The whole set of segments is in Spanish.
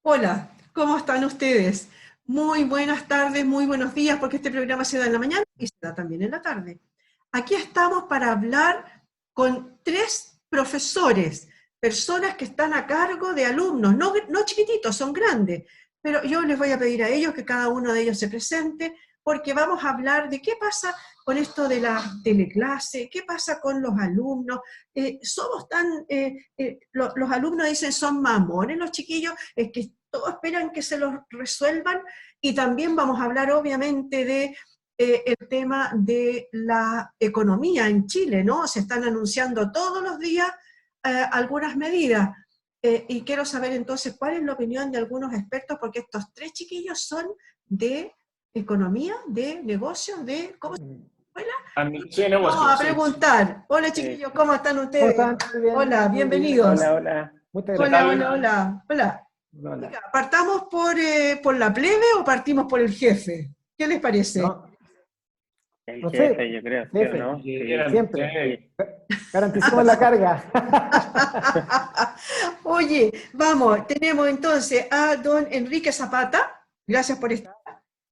Hola, ¿cómo están ustedes? Muy buenas tardes, muy buenos días, porque este programa se da en la mañana y se da también en la tarde. Aquí estamos para hablar con tres profesores, personas que están a cargo de alumnos, no chiquititos, son grandes, pero yo les voy a pedir a ellos que cada uno de ellos se presente, porque vamos a hablar de qué pasa con esto de la teleclase, qué pasa con los alumnos. Los alumnos dicen son mamones los chiquillos, es que todos esperan que se los resuelvan, y también vamos a hablar obviamente de el tema de la economía en Chile, ¿no? Se están anunciando todos los días algunas medidas, y quiero saber entonces cuál es la opinión de algunos expertos, porque estos tres chiquillos son de economía, de negocios, de, ¿cómo se llama? Administración de Vamos negocios, a sí. preguntar. Hola Sí. chiquillos, ¿cómo están ¿Cómo ustedes? están? Muy bien, Hola, muy bien. bienvenidos. Hola, hola. Muchas ¿Qué Hola, gracias. hola, tal? hola, hola. Hola. ¿Partamos por la plebe o partimos por el jefe? ¿Qué les parece? No, El no jefe, sé, yo creo, ¿sí o jefe, no? Sí, siempre. sí. Garanticemos la carga. Oye, vamos, tenemos entonces a don Enrique Zapata, gracias por estar,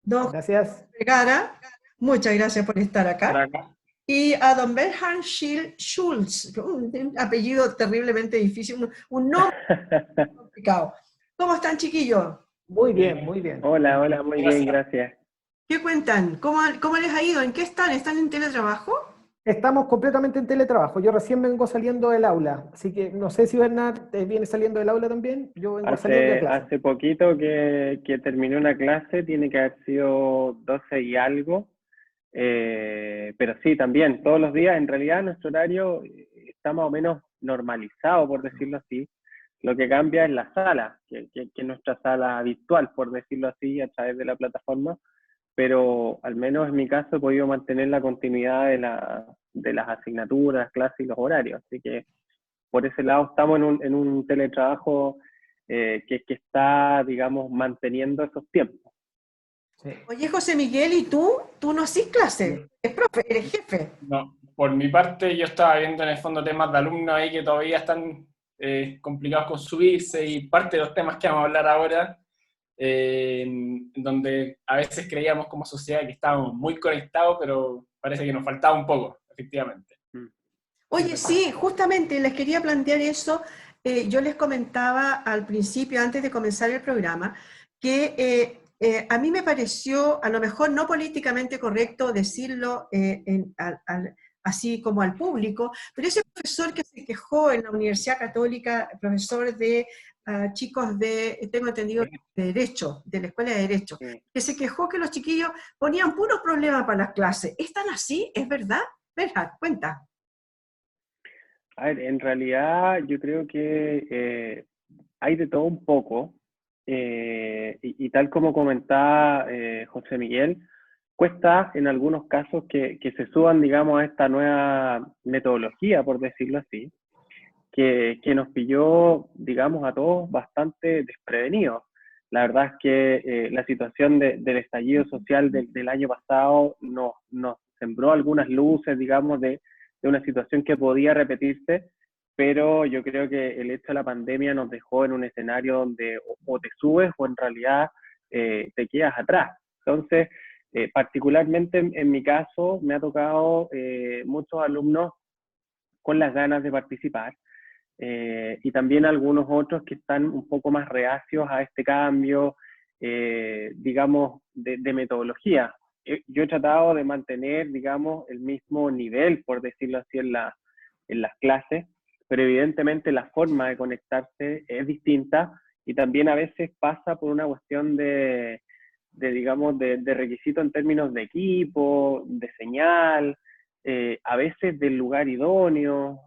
don José Gracias. Vergara, muchas gracias por estar Por acá, acá. y a don Bernhard Schulz, un apellido terriblemente difícil, un nombre complicado. ¿Cómo están, chiquillos? Muy bien, Bien. muy bien. Hola, hola, muy bien, Gracias. gracias. ¿Qué cuentan? ¿Cómo les ha ido? ¿En qué están? ¿Están en teletrabajo? Estamos completamente en teletrabajo. Yo recién vengo saliendo del aula, así que no sé si Bernard viene saliendo del aula también. Yo vengo saliendo de clase. Hace poquito que terminé una clase, tiene que haber sido 12 y algo, pero sí, también, todos los días, en realidad nuestro horario está más o menos normalizado, por decirlo así. Lo que cambia es la sala, que es nuestra sala virtual, por decirlo así, a través de la plataforma, pero al menos en mi caso he podido mantener la continuidad de las asignaturas, clases y los horarios. Así que por ese lado estamos en un teletrabajo que está, digamos, manteniendo esos tiempos. Sí. Oye, José Miguel, ¿y tú? ¿Tú no haces clase? ¿Eres profe? ¿Eres jefe? No, por mi parte, yo estaba viendo en el fondo temas de alumnos ahí que todavía están complicados con subirse, y parte de los temas que vamos a hablar ahora, en donde a veces creíamos como sociedad que estábamos muy conectados, pero parece que nos faltaba un poco, efectivamente. Oye, sí, justamente les quería plantear eso. Yo les comentaba al principio, antes de comenzar el programa, que a mí me pareció, a lo mejor no políticamente correcto decirlo así como al público, pero ese profesor que se quejó en la Universidad Católica, profesor de chicos de, tengo entendido, de Derecho, de la Escuela de Derecho, Sí. que se quejó que los chiquillos ponían puros problemas para las clases. ¿Es tan así? ¿Es verdad? Verja, cuenta. A ver, en realidad yo creo que hay de todo un poco, y tal como comentaba José Miguel, cuesta en algunos casos que se suban, digamos, a esta nueva metodología, por decirlo así, que nos pilló, digamos, a todos bastante desprevenidos. La verdad es que la situación del estallido social del año pasado nos sembró algunas luces, digamos, de una situación que podía repetirse, pero yo creo que el hecho de la pandemia nos dejó en un escenario donde o te subes o en realidad te quedas atrás. Entonces, particularmente en mi caso, me ha tocado muchos alumnos con las ganas de participar, y también algunos otros que están un poco más reacios a este cambio, digamos, de metodología. Yo he tratado de mantener, digamos, el mismo nivel, por decirlo así, en las clases, pero evidentemente la forma de conectarse es distinta, y también a veces pasa por una cuestión digamos, de requisito en términos de equipo, de señal, a veces del lugar idóneo,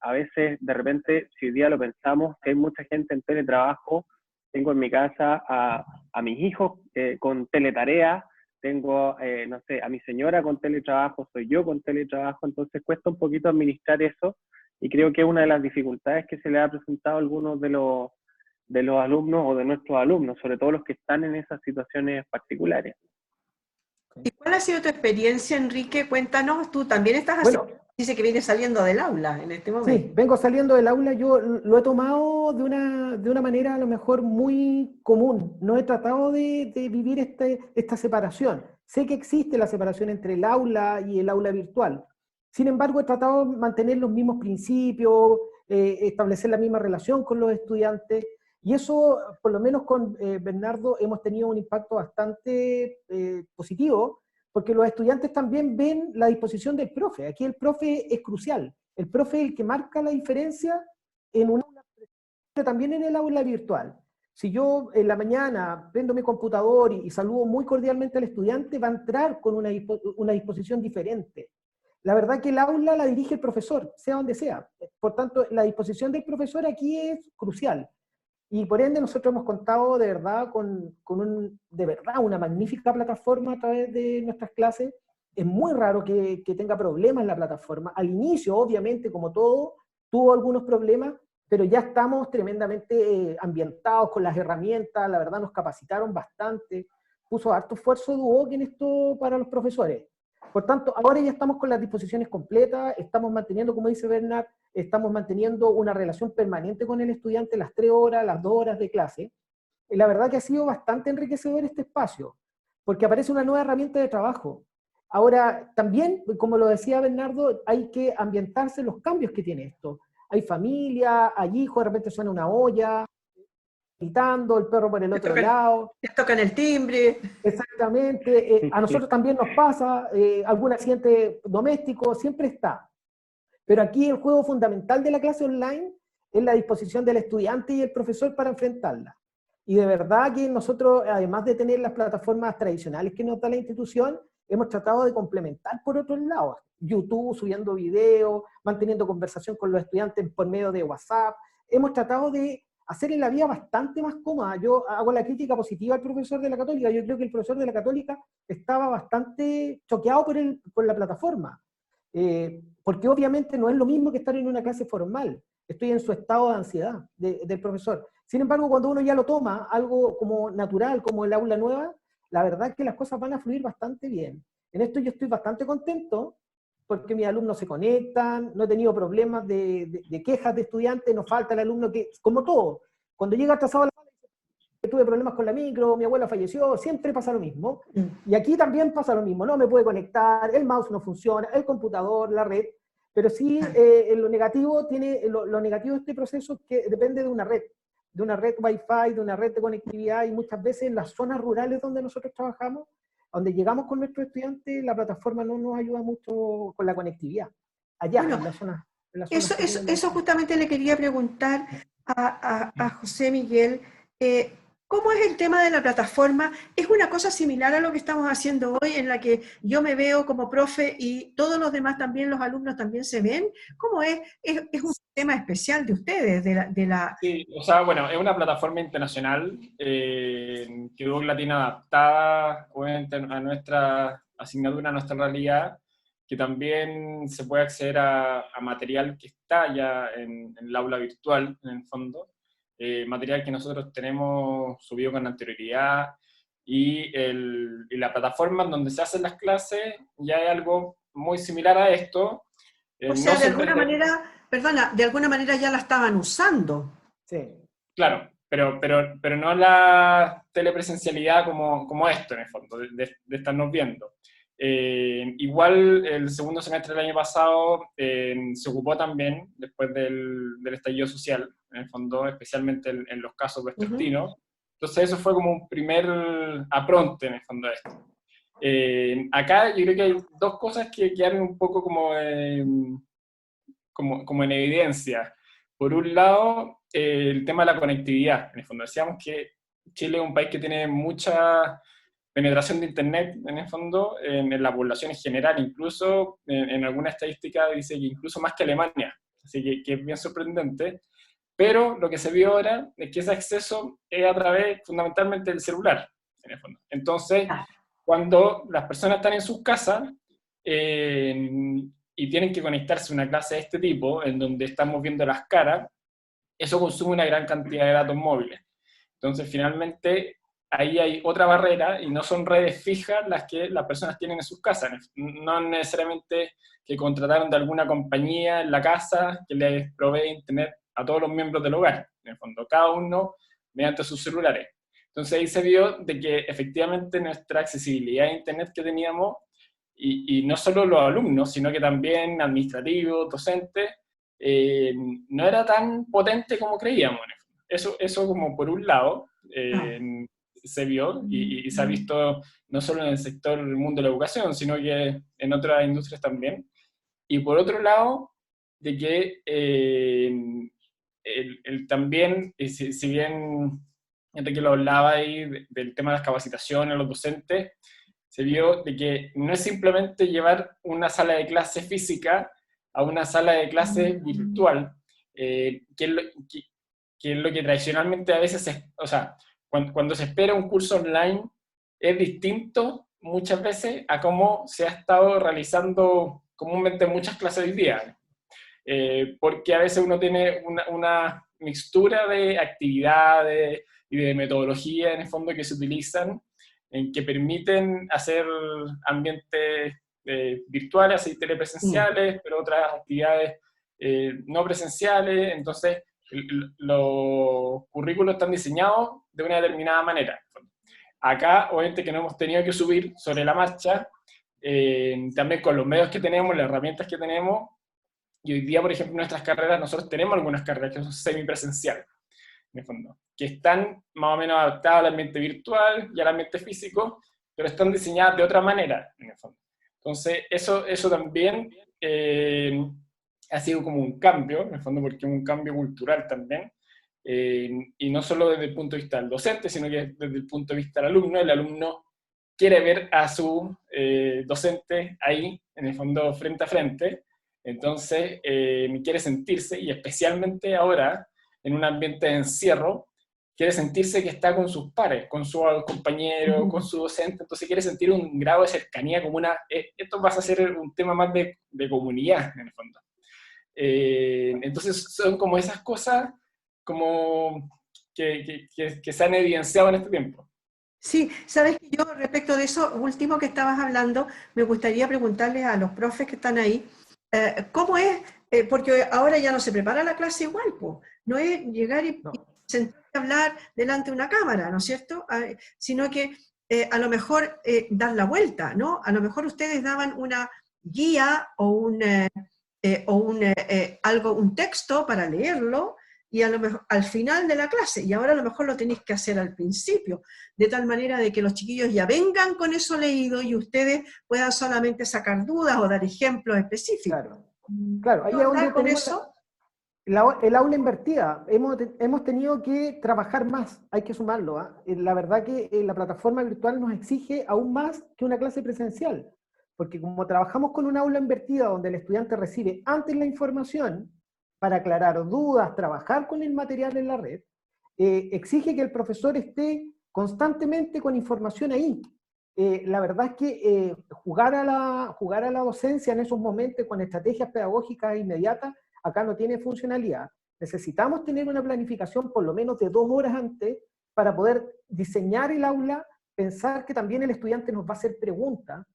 a veces de repente, si hoy día lo pensamos, que hay mucha gente en teletrabajo. Tengo en mi casa a mis hijos con teletarea, tengo, no sé, a mi señora con teletrabajo, soy yo con teletrabajo, entonces cuesta un poquito administrar eso, y creo que es una de las dificultades que se le ha presentado a algunos de los alumnos o de nuestros alumnos, sobre todo los que están en esas situaciones particulares. ¿Y cuál ha sido tu experiencia, Enrique? Cuéntanos, tú también estás Bueno, haciendo dice que viene saliendo del aula en este momento. Sí, vengo saliendo del aula, yo lo he tomado de una manera a lo mejor muy común, no he tratado de vivir esta separación. Sé que existe la separación entre el aula y el aula virtual, sin embargo he tratado de mantener los mismos principios, establecer la misma relación con los estudiantes, y eso, por lo menos con Bernardo, hemos tenido un impacto bastante positivo, porque los estudiantes también ven la disposición del profe. Aquí el profe es crucial. El profe es el que marca la diferencia en un aula, pero también en el aula virtual. Si yo en la mañana prendo mi computador y saludo muy cordialmente al estudiante, va a entrar con una disposición diferente. La verdad que el aula la dirige el profesor, sea donde sea. Por tanto, la disposición del profesor aquí es crucial. Y por ende nosotros hemos contado de verdad de verdad una magnífica plataforma a través de nuestras clases. Es muy raro que tenga problemas la plataforma. Al inicio, obviamente, como todo, tuvo algunos problemas, pero ya estamos tremendamente ambientados con las herramientas. La verdad nos capacitaron bastante. Puso harto esfuerzo Duoc en esto para los profesores. Por tanto, ahora ya estamos con las disposiciones completas, estamos manteniendo, como dice Bernard, estamos manteniendo una relación permanente con el estudiante las 3 horas, las 2 horas de clase. Y la verdad que ha sido bastante enriquecedor este espacio, porque aparece una nueva herramienta de trabajo. Ahora, también, como lo decía Bernardo, hay que ambientarse en los cambios que tiene esto. Hay familia, hay hijos, de repente suena una olla, gritando, el perro por el otro lado. Te tocan el timbre. Exactamente. A nosotros también nos pasa, algún accidente doméstico, siempre está. Pero aquí el juego fundamental de la clase online es la disposición del estudiante y el profesor para enfrentarla. Y de verdad que nosotros, además de tener las plataformas tradicionales que nos da la institución, hemos tratado de complementar por otros lados. YouTube, subiendo videos, manteniendo conversación con los estudiantes por medio de WhatsApp. Hemos tratado de hacerle la vida bastante más cómoda. Yo hago la crítica positiva al profesor de la Católica. Yo creo que el profesor de la Católica estaba bastante choqueado por la plataforma. Porque obviamente no es lo mismo que estar en una clase formal. Estoy en su estado de ansiedad del profesor. Sin embargo, cuando uno ya lo toma, algo como natural, como el aula nueva, la verdad es que las cosas van a fluir bastante bien. En esto yo estoy bastante contento, porque mis alumnos se conectan, no he tenido problemas de quejas de estudiantes, nos falta el alumno que, como todo, cuando llega atrasado a la clase, tuve problemas con la micro, mi abuela falleció, siempre pasa lo mismo. Y aquí también pasa lo mismo, no me puede conectar, el mouse no funciona, el computador, la red, pero sí lo negativo de este proceso es que depende de una red Wi-Fi, de una red de conectividad, y muchas veces en las zonas rurales donde nosotros trabajamos, donde llegamos con nuestros estudiantes, la plataforma no nos ayuda mucho con la conectividad. Allá, Bueno, en la zona. Eso justamente le quería preguntar a José Miguel. ¿Cómo es el tema de la plataforma? ¿Es una cosa similar a lo que estamos haciendo hoy, en la que yo me veo como profe y todos los demás también, los alumnos también se ven? ¿Cómo es? ¿Es un sistema especial de ustedes? Sí, o sea, bueno, es una plataforma internacional que Duoc la tiene adaptada obviamente a nuestra asignatura, a nuestra realidad, que también se puede acceder a material que está ya en el aula virtual, en el fondo, material que nosotros tenemos subido con anterioridad, y la plataforma en donde se hacen las clases ya es algo muy similar a esto. O sea, No de siempre alguna manera, perdona, de alguna manera ya la estaban usando. Sí. Claro, pero no la telepresencialidad como esto, en el fondo, de estarnos viendo. Igual el segundo semestre del año pasado se ocupó también, después del estallido social, en el fondo, especialmente en los casos vespertinos. Entonces eso fue como un primer apronte, en el fondo, de esto. Acá yo creo que hay dos cosas que quedaron un poco como en evidencia. Por un lado, el tema de la conectividad. En el fondo, decíamos que Chile es un país que tiene mucha penetración de Internet, en el fondo, en la población en general. Incluso, en alguna estadística dice que incluso más que Alemania. Así que es bien sorprendente. Pero lo que se vio ahora es que ese acceso es a través fundamentalmente del celular, en el fondo. Entonces, cuando las personas están en sus casas, y tienen que conectarse a una clase de este tipo, en donde estamos viendo las caras, eso consume una gran cantidad de datos móviles. Entonces, finalmente, ahí hay otra barrera y no son redes fijas las que las personas tienen en sus casas. No necesariamente que contrataron de alguna compañía en la casa que les provee internet a todos los miembros del hogar, en el fondo, cada uno mediante sus celulares. Entonces ahí se vio de que efectivamente nuestra accesibilidad a internet que teníamos, y no solo los alumnos, sino que también administrativos, docentes, no era tan potente como creíamos. Eso como por un lado, se vio y se ha visto no solo en el sector del mundo de la educación, sino que en otras industrias también. Y por otro lado, de que también, si bien Enrique lo hablaba ahí del tema de las capacitaciones a los docentes, se vio de que no es simplemente llevar una sala de clase física a una sala de clase virtual, que es lo que tradicionalmente a veces, o sea, cuando se espera un curso online, es distinto muchas veces a cómo se ha estado realizando comúnmente muchas clases hoy día. Porque a veces uno tiene una mixtura de actividades y de metodologías en el fondo que se utilizan, que permiten hacer ambientes virtuales, así telepresenciales, pero otras actividades no presenciales. Entonces, los currículos están diseñados de una determinada manera. Acá, obviamente, que no hemos tenido que subir sobre la marcha, también con los medios que tenemos, las herramientas que tenemos, y hoy día, por ejemplo, en nuestras carreras, nosotros tenemos algunas carreras que son semipresenciales, en el fondo, que están más o menos adaptadas al ambiente virtual y al ambiente físico, pero están diseñadas de otra manera, en el fondo. Entonces, eso también ha sido como un cambio, en el fondo, porque es un cambio cultural también, y no solo desde el punto de vista del docente, sino que desde el punto de vista del alumno. El alumno quiere ver a su docente ahí, en el fondo, frente a frente. Entonces, quiere sentirse, y especialmente ahora, en un ambiente de encierro, quiere sentirse que está con sus pares, con su compañero, con su docente. Entonces quiere sentir un grado de cercanía, como esto va a ser un tema más de comunidad, en el fondo. Entonces son como esas cosas como que se han evidenciado en este tiempo. Sí, sabes que yo respecto de eso último que estabas hablando, me gustaría preguntarles a los profes que están ahí, ¿cómo es? Porque ahora ya no se prepara la clase igual, pues. No es llegar y sentarse a hablar delante de una cámara, ¿no es cierto? Sino que a lo mejor dar la vuelta, ¿no? A lo mejor ustedes daban una guía o un texto para leerlo, y a lo mejor al final de la clase, y ahora a lo mejor lo tenéis que hacer al principio, de tal manera de que los chiquillos ya vengan con eso leído y ustedes puedan solamente sacar dudas o dar ejemplos específicos. Claro, ahí es donde con tenemos eso? el aula invertida. Hemos tenido que trabajar más, hay que sumarlo. La verdad que la plataforma virtual nos exige aún más que una clase presencial, porque como trabajamos con un aula invertida donde el estudiante recibe antes la información para aclarar dudas, trabajar con el material en la red, exige que el profesor esté constantemente con información ahí. La verdad es que jugar a la docencia en esos momentos con estrategias pedagógicas inmediatas acá no tiene funcionalidad. Necesitamos tener una planificación por lo menos de 2 horas antes para poder diseñar el aula, pensar que también el estudiante nos va a hacer preguntas.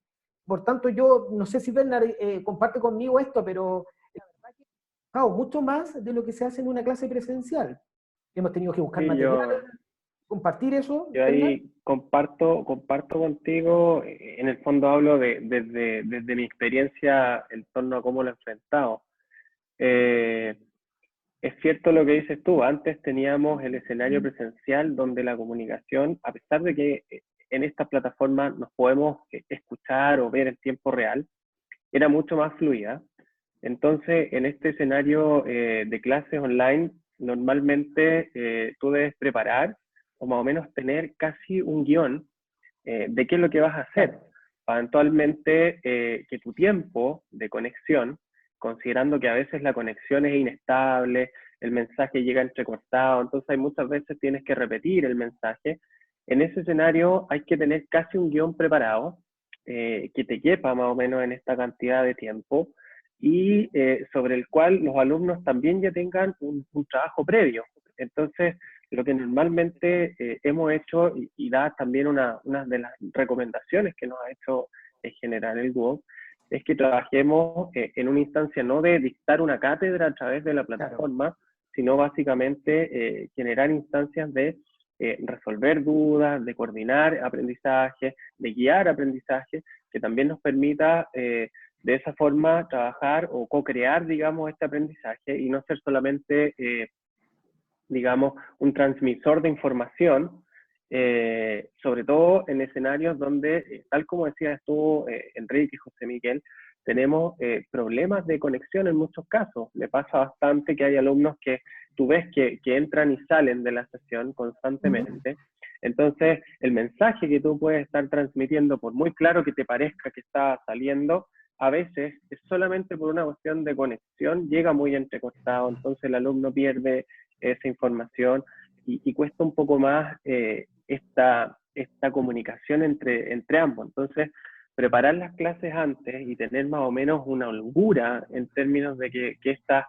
Por tanto, yo no sé si Bernard comparte conmigo esto, pero la verdad que hemos trabajado mucho más de lo que se hace en una clase presencial. Hemos tenido que buscar material, compartir eso. Yo ahí comparto contigo. En el fondo hablo desde mi experiencia en torno a cómo lo he enfrentado. Es cierto lo que dices tú. Antes teníamos el escenario presencial donde la comunicación, a pesar de que en estas plataformas nos podemos escuchar o ver en tiempo real, era mucho más fluida. Entonces, en este escenario de clases online, normalmente tú debes preparar o más o menos tener casi un guión de qué es lo que vas a hacer, para eventualmente que tu tiempo de conexión, considerando que a veces la conexión es inestable, el mensaje llega entrecortado, entonces hay muchas veces tienes que repetir el mensaje. En ese escenario hay que tener casi un guión preparado, que te quepa más o menos en esta cantidad de tiempo, y sobre el cual los alumnos también ya tengan un trabajo previo. Entonces, lo que normalmente hemos hecho, y da también una de las recomendaciones que nos ha hecho en general el Duoc, es que trabajemos en una instancia no de dictar una cátedra a través de la plataforma, sino básicamente generar instancias de resolver dudas, de coordinar aprendizaje, de guiar aprendizaje, que también nos permita de esa forma trabajar o co-crear, digamos, este aprendizaje y no ser solamente, digamos, un transmisor de información, sobre todo en escenarios donde, tal como decías tú, Enrique y José Miguel, tenemos problemas de conexión en muchos casos. Me pasa bastante que hay alumnos que tú ves que entran y salen de la sesión constantemente. Entonces, el mensaje que tú puedes estar transmitiendo, por muy claro que te parezca que está saliendo, a veces es solamente por una cuestión de conexión, llega muy entrecortado, entonces el alumno pierde esa información y cuesta un poco más esta comunicación entre ambos. Entonces, preparar las clases antes y tener más o menos una holgura en términos de que estas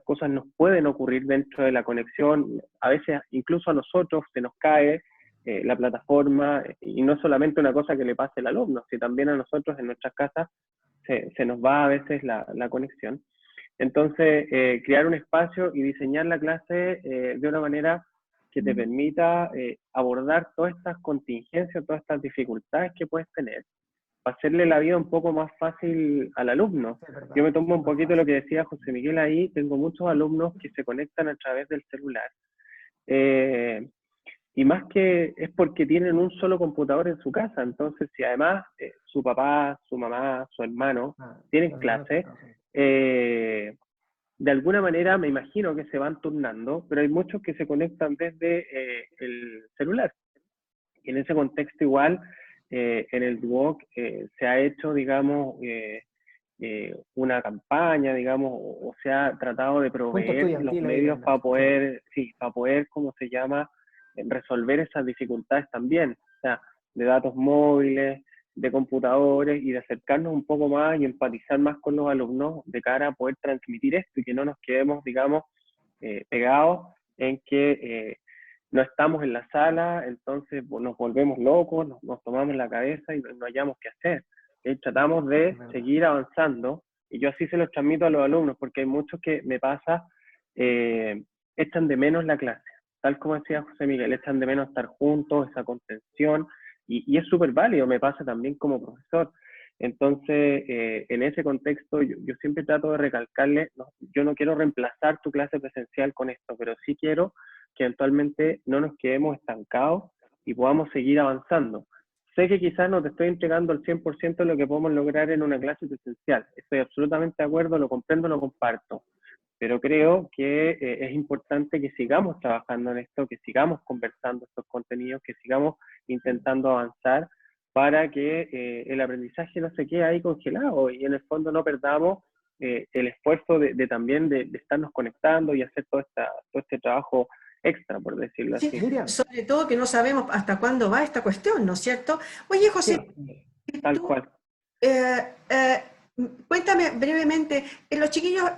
cosas nos pueden ocurrir dentro de la conexión. A veces incluso a nosotros se nos cae la plataforma, y no solamente una cosa que le pase al alumno, sino también a nosotros en nuestras casas se nos va a veces la conexión. Entonces, crear un espacio y diseñar la clase de una manera que te permita abordar todas estas contingencias, todas estas dificultades que puedes tener, para hacerle la vida un poco más fácil al alumno. Yo me tomo un poquito lo que decía José Miguel ahí, tengo muchos alumnos que se conectan a través del celular, y más que es porque tienen un solo computador en su casa, entonces si además su papá, su mamá, su hermano tienen clase, de alguna manera me imagino que se van turnando, pero hay muchos que se conectan desde el celular. Y en ese contexto igual, en el Duoc se ha hecho, digamos, una campaña, digamos, o se ha tratado de proveer los medios para poder, ¿cómo se llama?, resolver esas dificultades también, o sea, de datos móviles, de computadores, y de acercarnos un poco más y empatizar más con los alumnos de cara a poder transmitir esto y que no nos quedemos, digamos, pegados en que no estamos en la sala, entonces nos volvemos locos, nos tomamos la cabeza y no hayamos qué hacer. Tratamos de seguir avanzando, y yo así se los transmito a los alumnos, porque hay muchos que me pasa, echan de menos la clase, tal como decía José Miguel, echan de menos estar juntos, esa contención, y es súper válido, me pasa también como profesor. Entonces, en ese contexto, yo siempre trato de recalcarle, yo no quiero reemplazar tu clase presencial con esto, pero sí quiero que eventualmente no nos quedemos estancados y podamos seguir avanzando. Sé que quizás no te estoy entregando el 100% de lo que podemos lograr en una clase presencial. Estoy absolutamente de acuerdo, lo comprendo, lo comparto. Pero creo que es importante que sigamos trabajando en esto, que sigamos conversando estos contenidos, que sigamos intentando avanzar para que el aprendizaje no se quede ahí congelado y en el fondo no perdamos el esfuerzo de también de estarnos conectando y hacer todo este trabajo extra, por decirlo así. Sí, sobre todo que no sabemos hasta cuándo va esta cuestión, ¿no es cierto? Oye, José, tal cual. Cuéntame brevemente, los chiquillos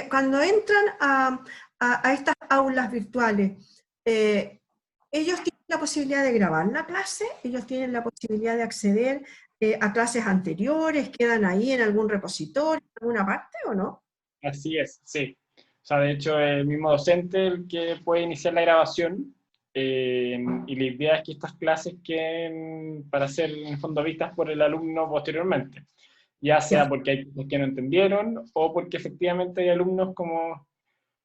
cuando entran a estas aulas virtuales, ellos tienen la posibilidad de grabar la clase, ellos tienen la posibilidad de acceder a clases anteriores, quedan ahí en algún repositorio, en alguna parte, ¿o no? Así es, sí. O sea, de hecho, es el mismo docente el que puede iniciar la grabación, y la idea es que estas clases queden para ser, en el fondo, vistas por el alumno posteriormente. Ya sea porque hay cosas que no entendieron, o porque efectivamente hay alumnos, como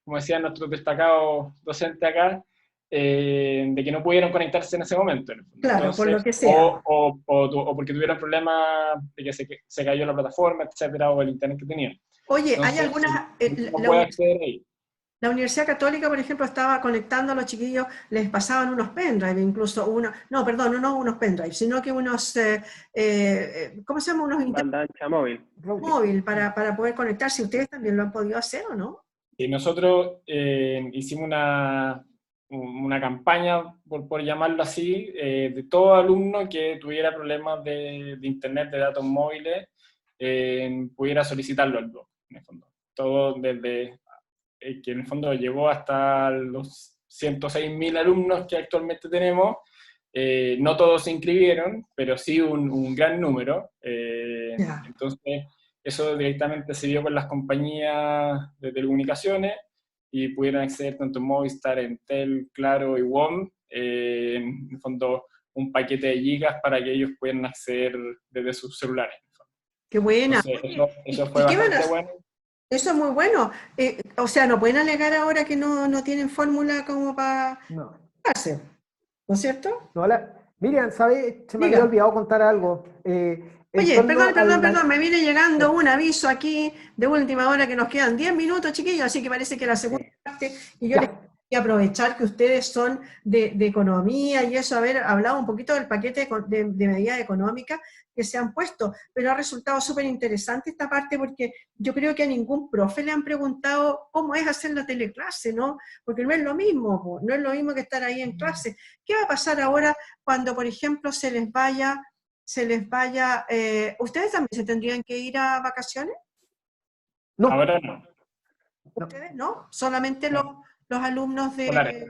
decían nuestros destacados docentes acá, de que no pudieron conectarse en ese momento. En el fondo. Claro, Entonces, por lo que sea. O porque tuvieron problemas de que se cayó la plataforma, etcétera, o el internet que tenían. Oye, entonces, hay algunas... no puede acceder ahí. La Universidad Católica, por ejemplo, estaba conectando a los chiquillos, les pasaban unos pendrive, incluso no unos pendrive, sino que unos, ¿cómo se llama? Unos banda ancha móvil. Móvil para poder conectarse. ¿Ustedes también lo han podido hacer o no? Y nosotros hicimos una campaña, por llamarlo así, de todo alumno que tuviera problemas de internet, de datos móviles, pudiera solicitarlo al blog, en el fondo. Todo desde que en el fondo llegó hasta los 106.000 alumnos que actualmente tenemos, no todos se inscribieron, pero sí un gran número. Ya. Entonces, eso directamente se vio con las compañías de telecomunicaciones y pudieron acceder tanto en Movistar, Entel, Claro y WOM, en el fondo un paquete de gigas para que ellos puedan acceder desde sus celulares. Qué buena. Entonces, Oye, eso fue y qué van a bastante hacer? bueno. Eso es muy bueno. O sea, no pueden alegar ahora que no tienen fórmula como para No. hacer, ¿no es cierto? No, Miriam, ¿sabe? Se me había Diga. olvidado contar algo. En Oye, torno al... perdón, me viene llegando un aviso aquí de última hora que nos quedan 10 minutos, chiquillos, así que parece que la segunda Sí. parte, y yo les Ya, quería aprovechar que ustedes son de economía y eso, haber hablado un poquito del paquete de medidas económicas que se han puesto, pero ha resultado súper interesante esta parte porque yo creo que a ningún profe le han preguntado cómo es hacer la teleclase, ¿no? Porque no es lo mismo, po, no es lo mismo que estar ahí en clase. ¿Qué va a pasar ahora cuando, por ejemplo, ustedes también se tendrían que ir a vacaciones? no, Ahora no. no, ¿Ustedes no? Solamente No, los alumnos escolares.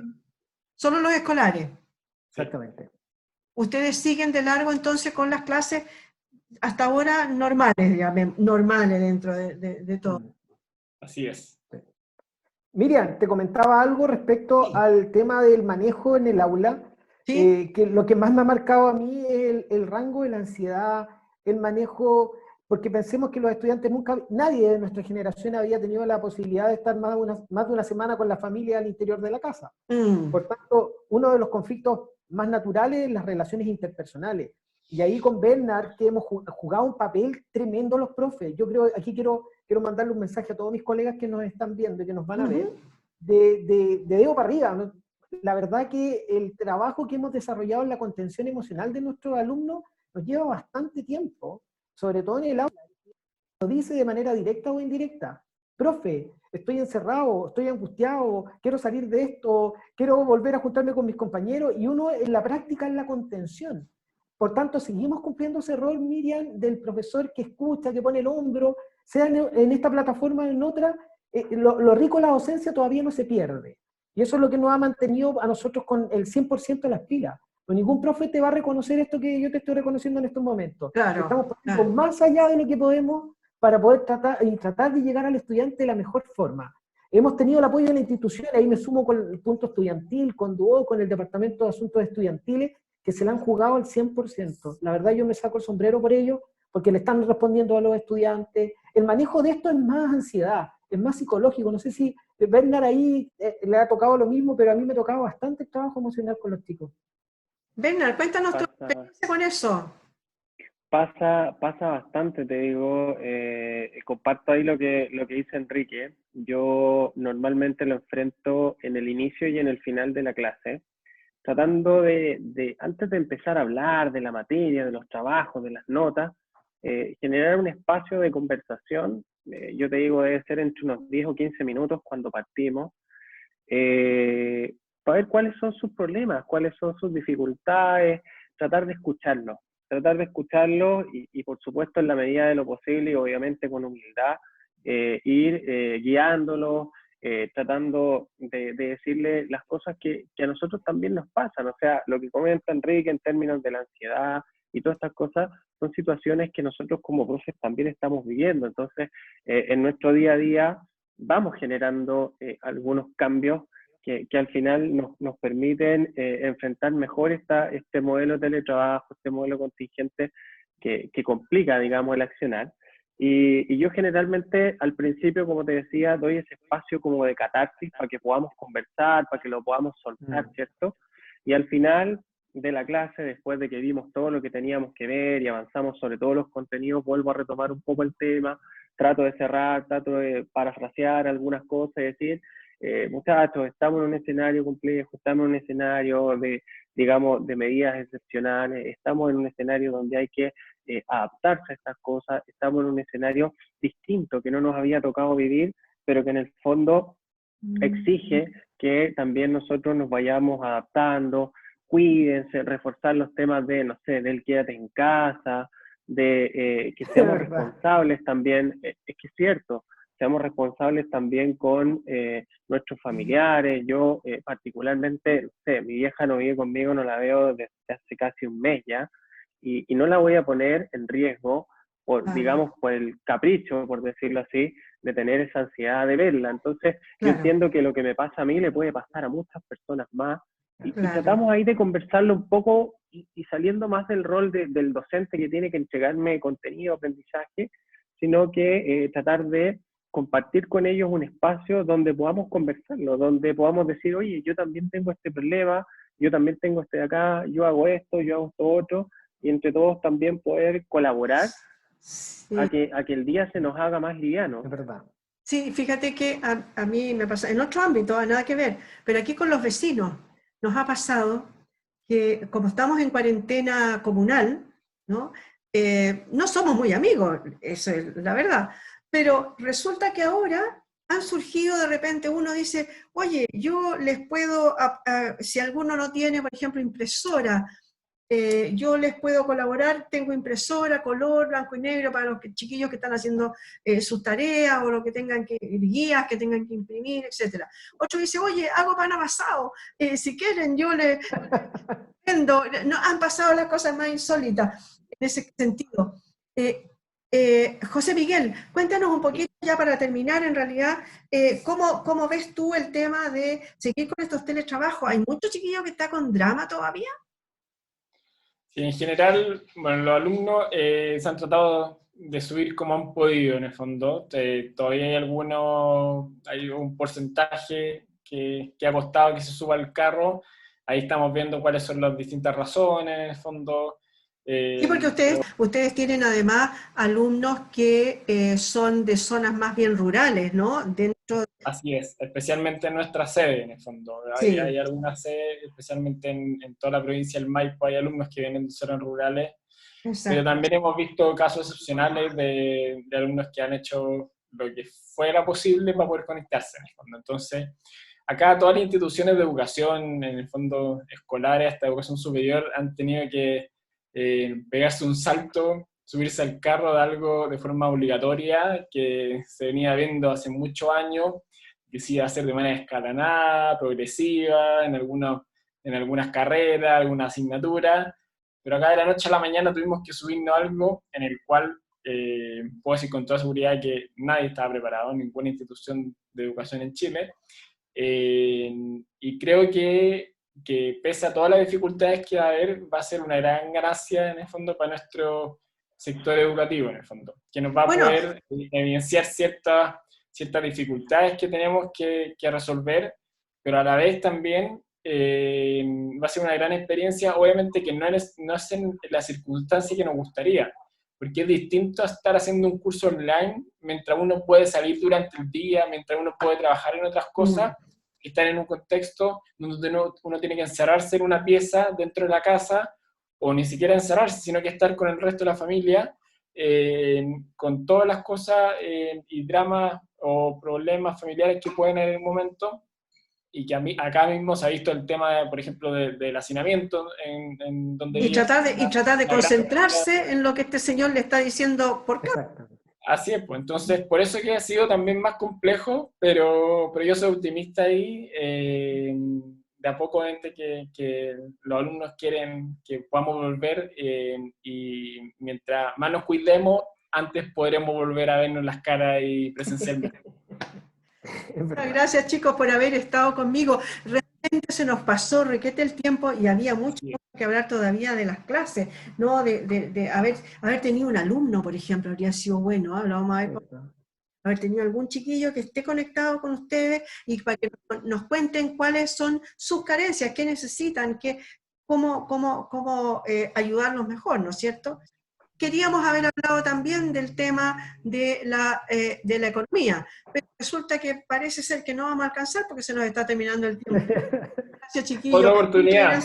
solo los escolares. Sí, exactamente. Ustedes siguen de largo entonces con las clases hasta ahora normales, digamos, normales dentro de todo. Mm. así es. Miriam, te comentaba algo respecto Sí, al tema del manejo en el aula, sí, que lo que más me ha marcado a mí es el rango de la ansiedad, el manejo, porque pensemos que los estudiantes nunca, nadie de nuestra generación había tenido la posibilidad de estar más de una semana con la familia al interior de la casa. mm, Por tanto, uno de los conflictos más naturales es las relaciones interpersonales. Y ahí con Bernard, que hemos jugado un papel tremendo los profes. Yo creo, aquí quiero mandarle un mensaje a todos mis colegas que nos están viendo y que nos van a ver, ujú. de dedo para arriba, ¿no? La verdad que el trabajo que hemos desarrollado en la contención emocional de nuestros alumnos nos lleva bastante tiempo, sobre todo en el aula. Lo dice de manera directa o indirecta. Profe, estoy encerrado, estoy angustiado, quiero salir de esto, quiero volver a juntarme con mis compañeros, y uno en la práctica es la contención. Por tanto, seguimos cumpliendo ese rol, Miriam, del profesor que escucha, que pone el hombro, sea en esta plataforma o en otra, lo rico de la docencia todavía no se pierde. Y eso es lo que nos ha mantenido a nosotros con el 100% de las pilas. Pues ningún profe te va a reconocer esto que yo te estoy reconociendo en estos momentos. Claro, Estamos poniendo claro. más allá de lo que podemos para poder tratar de llegar al estudiante de la mejor forma. Hemos tenido el apoyo de la institución, ahí me sumo con el punto estudiantil, con DUO, con el Departamento de Asuntos Estudiantiles, que se le han jugado al 100%. La verdad yo me saco el sombrero por ello, porque le están respondiendo a los estudiantes. El manejo de esto es más ansiedad, es más psicológico. No sé si Bernard ahí le ha tocado lo mismo, pero a mí me ha tocado bastante trabajo emocional con los chicos. Bernard, cuéntanos tu Pasa, experiencia con eso. pasa bastante, te digo, comparto ahí lo que dice Enrique. Yo normalmente lo enfrento en el inicio y en el final de la clase, tratando antes de empezar a hablar de la materia, de los trabajos, de las notas, generar un espacio de conversación. Yo te digo, debe ser entre unos 10 o 15 minutos cuando partimos, eh, para ver cuáles son sus problemas, cuáles son sus dificultades, tratar de escucharlos y por supuesto en la medida de lo posible y obviamente con humildad, ir guiándolos, tratando de decirle las cosas que a nosotros también nos pasan. O sea, lo que comenta Enrique en términos de la ansiedad y todas estas cosas son situaciones que nosotros como profes también estamos viviendo. Entonces, en nuestro día a día vamos generando algunos cambios que al final nos permiten enfrentar mejor este modelo de teletrabajo, este modelo contingente que complica, digamos, el accionar. Y yo generalmente al principio, como te decía, doy ese espacio como de catarsis para que podamos conversar, para que lo podamos soltar, ¿cierto? Y al final de la clase, después de que vimos todo lo que teníamos que ver y avanzamos sobre todos los contenidos, vuelvo a retomar un poco el tema, trato de cerrar, trato de parafrasear algunas cosas y decir, muchachos, estamos en un escenario complejo, estamos en un escenario digamos, de medidas excepcionales, estamos en un escenario donde hay que adaptarse a estas cosas, estamos en un escenario distinto que no nos había tocado vivir, pero que en el fondo exige que también nosotros nos vayamos adaptando, cuídense, reforzar los temas de, no sé, del quédate en casa, de que seamos responsables también. Es que es cierto, seamos responsables también con nuestros familiares. Yo particularmente, no sé, mi vieja no vive conmigo, no la veo desde hace casi un mes ya, y no la voy a poner en riesgo por, digamos, por el capricho, por decirlo así, de tener esa ansiedad de verla. Entonces, yo entiendo que lo que me pasa a mí le puede pasar a muchas personas más, y tratamos ahí de conversarlo un poco y saliendo más del rol del docente que tiene que entregarme contenido, aprendizaje, sino que tratar de compartir con ellos un espacio donde podamos conversarlo, donde podamos decir, oye, yo también tengo este problema, yo también tengo este de acá, yo hago esto, yo hago esto otro, y entre todos también poder colaborar a que el día se nos haga más liviano. Es verdad. Sí, fíjate que a mí me pasa, en otro ámbito, nada que ver, pero aquí con los vecinos nos ha pasado que como estamos en cuarentena comunal, ¿no? No somos muy amigos, eso es la verdad, pero resulta que ahora han surgido de repente, uno dice, oye, yo les puedo, si alguno no tiene, por ejemplo, impresora, yo les puedo colaborar, tengo impresora, color, blanco y negro para los chiquillos que están haciendo sus tareas o lo que tengan que, guías que tengan que imprimir, etc. Otro dice, oye, hago pan amasado, si quieren yo les vendo. No, han pasado las cosas más insólitas en ese sentido. José Miguel, cuéntanos un poquito ya para terminar, en realidad, ¿cómo ves tú el tema de seguir con estos teletrabajos? ¿Hay muchos chiquillos que están con drama todavía? Sí, en general, bueno, los alumnos se han tratado de subir como han podido, en el fondo. Todavía hay un porcentaje que ha costado que se suba al carro. Ahí estamos viendo cuáles son las distintas razones, en el fondo. Sí, porque ustedes tienen además alumnos que son de zonas más bien rurales, ¿no? Así es, especialmente en nuestra sede, en el fondo. Sí. Hay algunas sedes, especialmente en toda la provincia del Maipo, hay alumnos que vienen de zonas rurales. Exacto. Pero también hemos visto casos excepcionales de alumnos que han hecho lo que fuera posible para poder conectarse, en el fondo. Entonces, acá todas las instituciones de educación, en el fondo escolares hasta educación superior, han tenido que pegarse un salto, subirse al carro de algo de forma obligatoria, que se venía viendo hace muchos años, que se iba a hacer de manera escalonada, progresiva, en algunas carreras, algunas asignaturas, pero acá de la noche a la mañana tuvimos que subirnos algo en el cual puedo decir con toda seguridad que nadie estaba preparado, ninguna institución de educación en Chile, y creo que pese a todas las dificultades que va a haber, va a ser una gran gracia en el fondo para nuestro sector educativo, en el fondo, que nos va a poder evidenciar ciertas dificultades que tenemos que resolver, pero a la vez también va a ser una gran experiencia, obviamente que no es en la circunstancia que nos gustaría, porque es distinto a estar haciendo un curso online mientras uno puede salir durante el día, mientras uno puede trabajar en otras cosas, estar en un contexto donde uno tiene que encerrarse en una pieza dentro de la casa, o ni siquiera encerrarse, sino que estar con el resto de la familia, con todas las cosas y dramas o problemas familiares que pueden haber en el momento, y que acá mismo se ha visto el tema, por ejemplo, del hacinamiento, en donde y tratar de concentrarse en lo que este señor le está diciendo por acá. Así es, pues entonces por eso que ha sido también más complejo, pero yo soy optimista ahí, de a poco gente que los alumnos quieren que podamos volver, y mientras más nos cuidemos, antes podremos volver a vernos las caras y presencialmente. Gracias, chicos, por haber estado conmigo. Realmente se nos pasó requete el tiempo y había mucho que hablar todavía de las clases, ¿no? De haber tenido un alumno, por ejemplo, habría sido bueno, ¿eh? Lo vamos a ver, haber tenido algún chiquillo que esté conectado con ustedes y para que nos cuenten cuáles son sus carencias, qué necesitan, cómo ayudarnos mejor, ¿no es cierto? Queríamos haber hablado también del tema de la economía, pero resulta que parece ser que no vamos a alcanzar porque se nos está terminando el tiempo. Gracias, chiquillos. Otra oportunidad.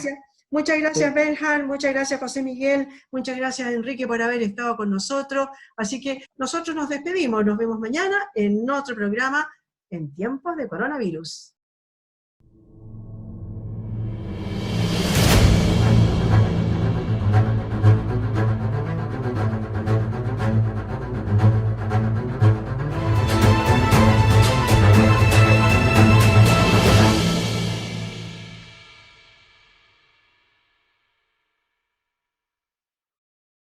Muchas gracias, Benjar, muchas gracias, José Miguel, muchas gracias, Enrique, por haber estado con nosotros. Así que nosotros nos despedimos, nos vemos mañana en otro programa en tiempos de coronavirus.